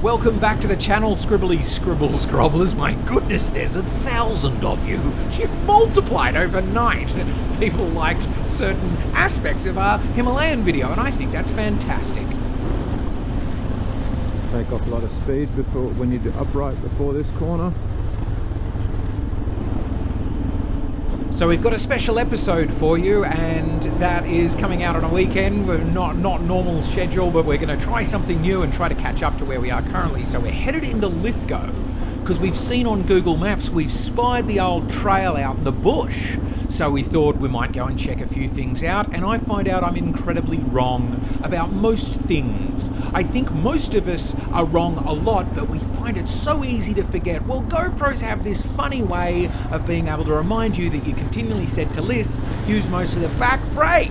Welcome back to the channel, scribblescrobblers. My goodness, there's 1,000 of you. You've multiplied overnight. People liked certain aspects of our Himalayan video, and I think that's fantastic. Take off a lot of speed before when you do upright before this corner. So we've got a special episode for you, and that is coming out on a weekend. We're not normal schedule, but we're going to try something new and try to catch up to where we are currently. So we're headed into Lithgow, because we've seen on Google Maps, we've spied the old trail out in the bush. So we thought we might go and check a few things out, and I find out I'm incredibly wrong about most things. I think most of us are wrong a lot, but we find it so easy to forget. Well, GoPros have this funny way of being able to remind you that you continually said to Liss, use most of the back brake.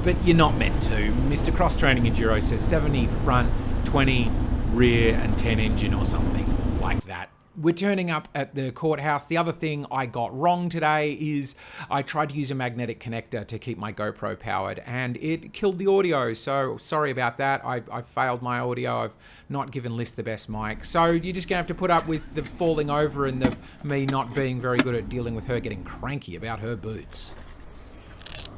But you're not meant to. Mr. Cross Training Enduro says 70 front, 20 rear, and 10 engine or something like that. We're turning up at the courthouse. The other thing I got wrong today is I tried to use a magnetic connector to keep my GoPro powered, and it killed the audio. So sorry about that. I failed my audio. I've not given Liss the best mic. So you're just gonna have to put up with the falling over and the me not being very good at dealing with her getting cranky about her boots.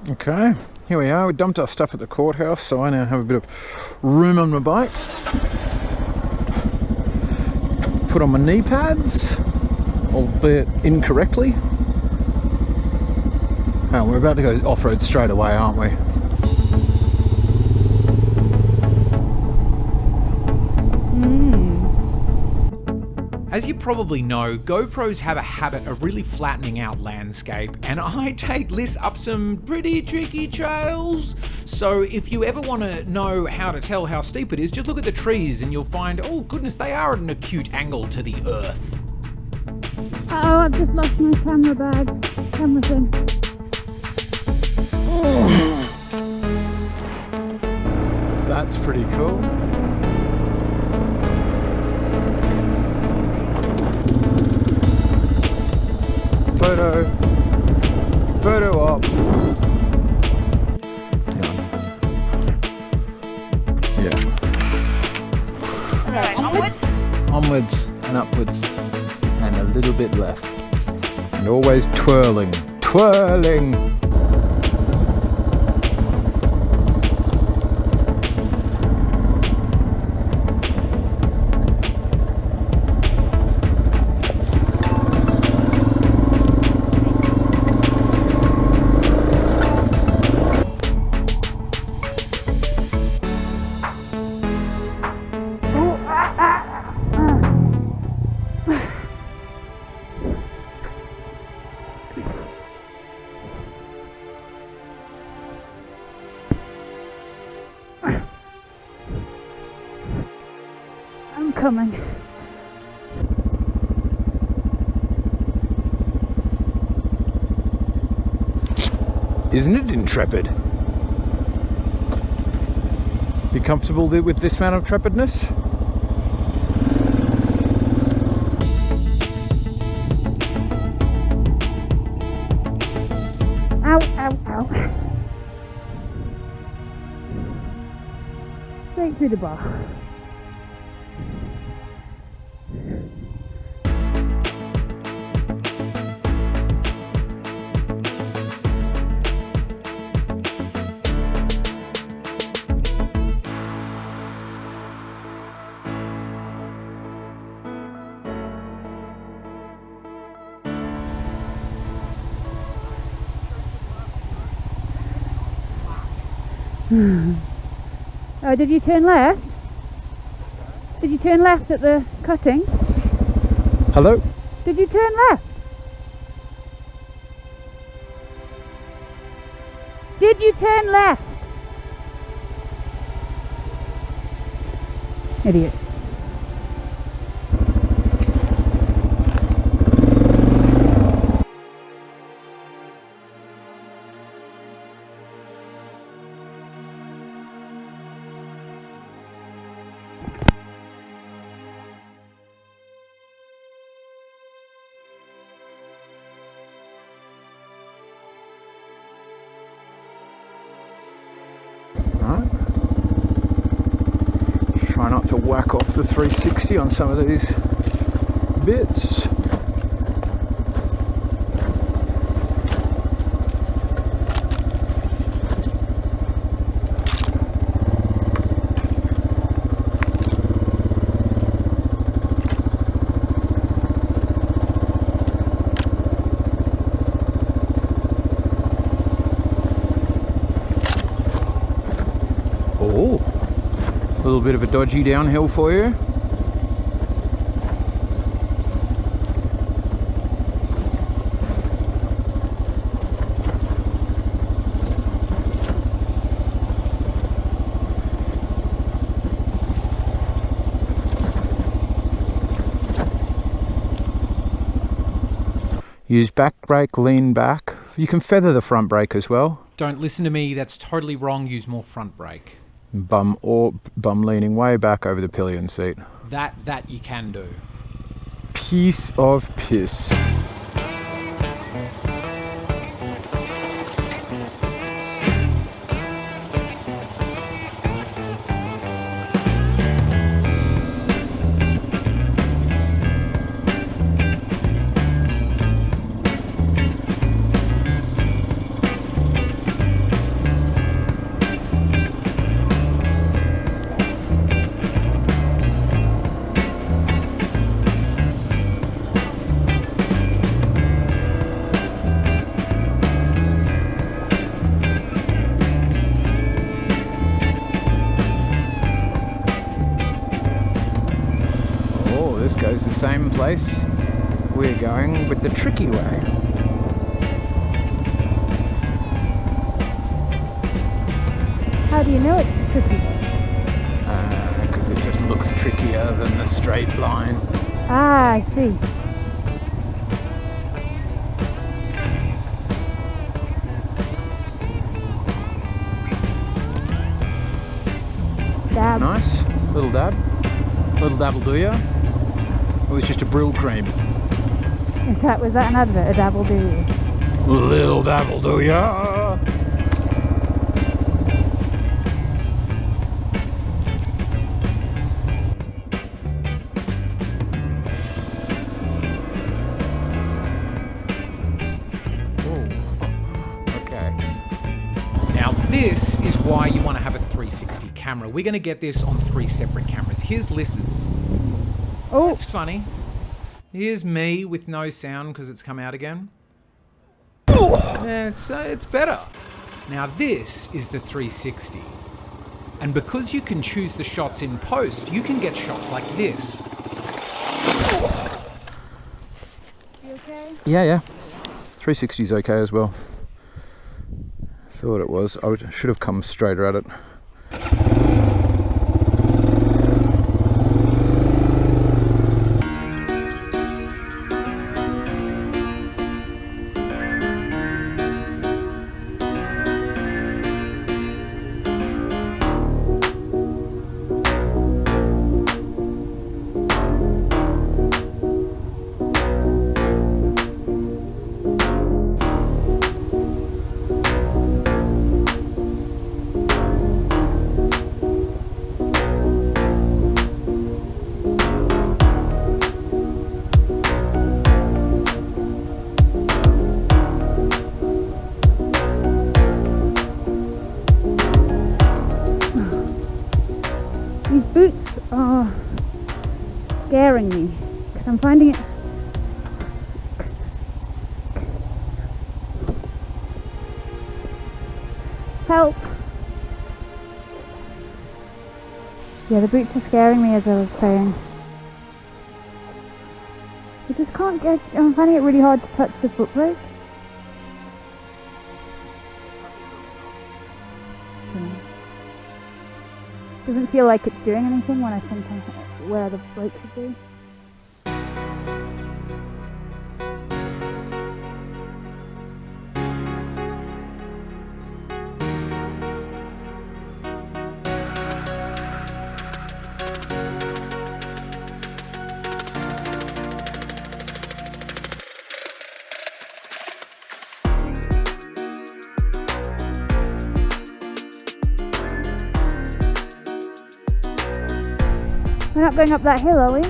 Okay, here we are. We dumped our stuff at the courthouse, so I now have a bit of room on my bike. Put on my knee pads, albeit incorrectly. Oh, we're about to go off-road straight away, aren't we? As you probably know, GoPros have a habit of really flattening out landscape, and I take Liss up some pretty tricky trails. So if you ever want to know how to tell how steep it is, just look at the trees and you'll find, oh goodness, they are at an acute angle to the earth. Oh, I've just lost my camera bag. Camera thing. That's pretty cool. Photo op. Yeah. Right, Onwards and upwards, and a little bit left. And always twirling. I'm coming. Isn't it intrepid? You comfortable with this amount of trepidness? Ow, ow, ow. Straight through the bar. Oh, did you turn left? Did you turn left at the cutting? Hello? Did you turn left? Did you turn left? Idiot. try not to whack off the 360 on some of these bits. A little bit of a dodgy downhill for you. Use back brake, lean back. You can feather the front brake as well. Don't listen to me, that's totally wrong. Use more front brake. Bum leaning way back over the pillion seat. That you can do. Piece of piss. This goes the same place we're going with the tricky way. How do you know it's tricky? Because it just looks trickier than the straight line. Ah, I see. Dab. Nice. Little dab. Little dab will do ya. It was just a Brill cream. Was that an advert? A dabble do you? Little dab will do ya. Okay. Now this is why you want to have a 360 camera. We're going to get this on 3 separate cameras. Here's Liss's. Oh, That's funny. Here's me with no sound because it's come out again. Yeah, it's better. Now this is the 360. And because you can choose the shots in post, you can get shots like this. you okay? Yeah. 360 is okay as well. Thought it was. Should have come straighter at it. These boots are scaring me because I'm finding it help. Yeah, the boots are scaring me, as I was saying. I just can't get, I'm finding it really hard to touch the foot brake. Doesn't feel like it's doing anything when I sometimes where the brake should be. We're not going up that hill, are we?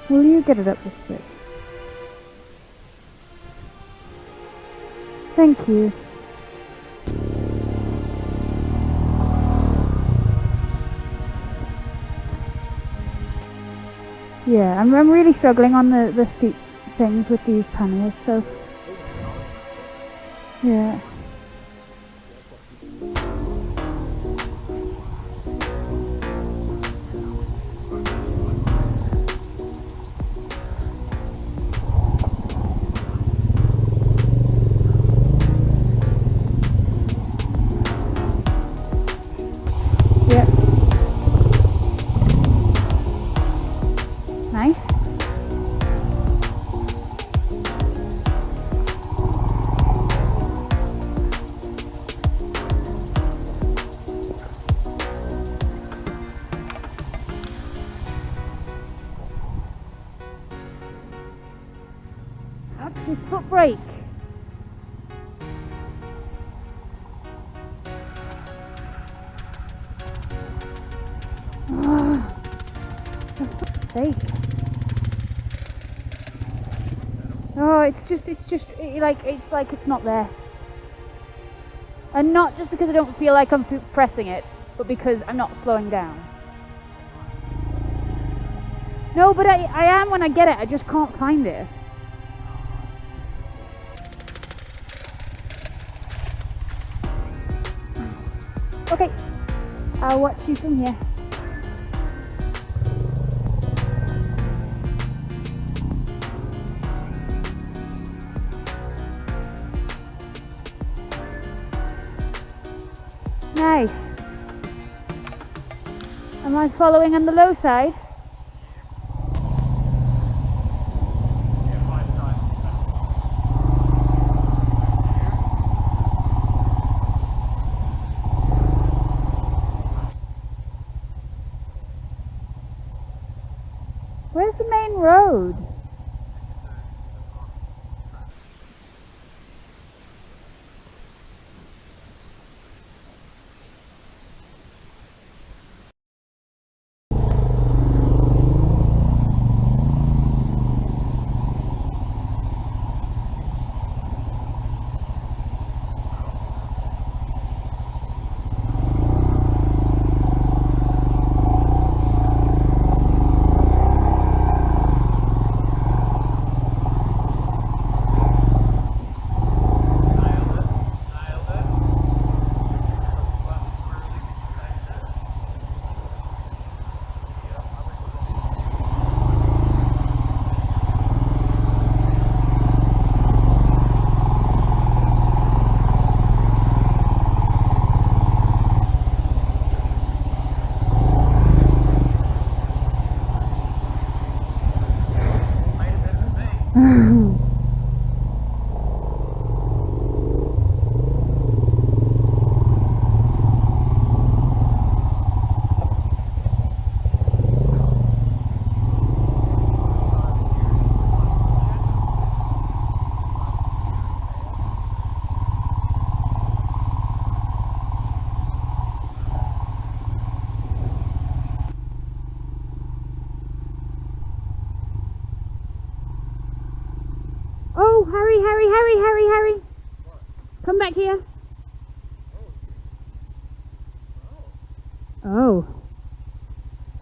Will you get it up this way? Thank you. Yeah, I'm really struggling on the steep things with these panniers, so yeah. Yep. Nice. That's his foot brake. For fuck's sake. Oh, it's like it's not there. And not just because I don't feel like I'm pressing it, but because I'm not slowing down. No, but I am when I get it, I just can't find it. Okay, I'll watch you from here. Nice. Am I following on the low side? Where's the main road? Oh, Harry. Come back here. Oh.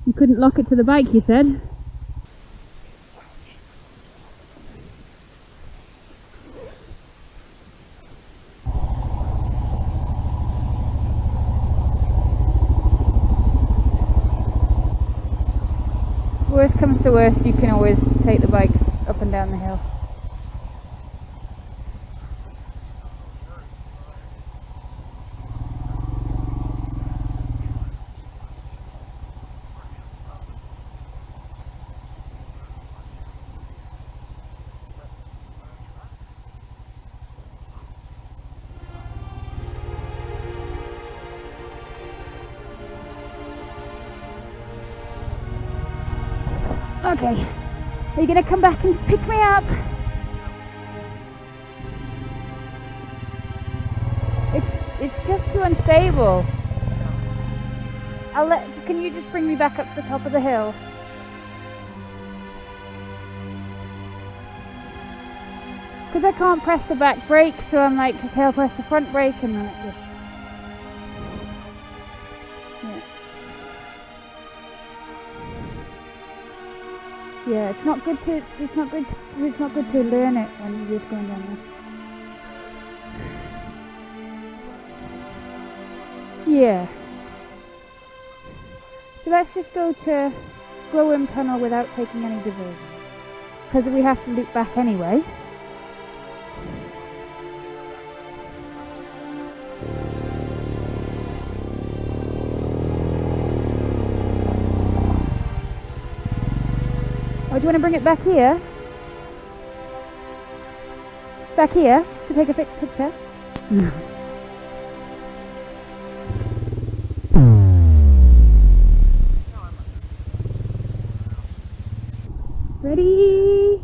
You couldn't lock it to the bike, you said? Worst comes to worst, you can always take the bike up and down the hill. Okay. Are you gonna come back and pick me up? It's just too unstable. Can you just bring me back up to the top of the hill? Because I can't press the back brake, so I'm like, okay, I'll press the front brake and then it just... Yeah, it's not good to learn it when you're just going down there. Yeah. So let's just go to Glowworm Tunnel without taking any diversion, because we have to loop back anyway. Oh, do you want to bring it back here? Back here to take a picture? No. Ready?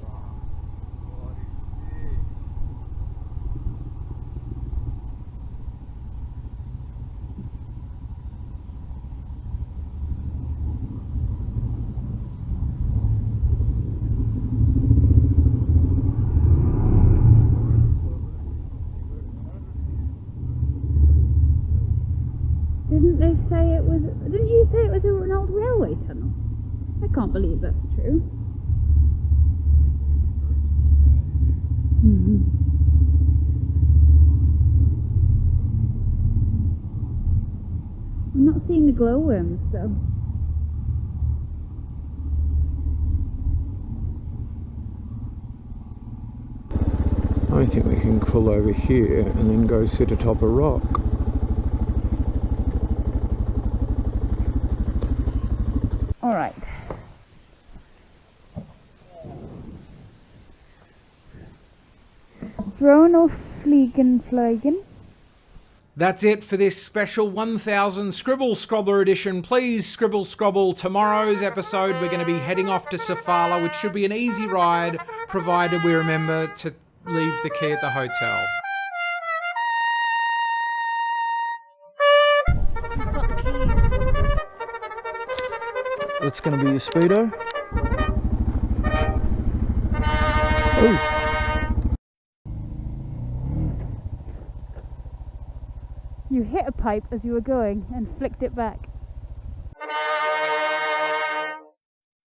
Didn't you say it was an old railway tunnel? I can't believe that's true. I'm not seeing the glowworms though. I think we can pull over here and then go sit atop a rock. Alright. Drone or fliegen? That's it for this special 1000 Scribble Scrobbler edition. Please scribble scrobble tomorrow's episode. We're going to be heading off to Sofala, which should be an easy ride, provided we remember to leave the key at the hotel. I've got the keys. That's going to be your speedo. Oh. You hit a pipe as you were going and flicked it back.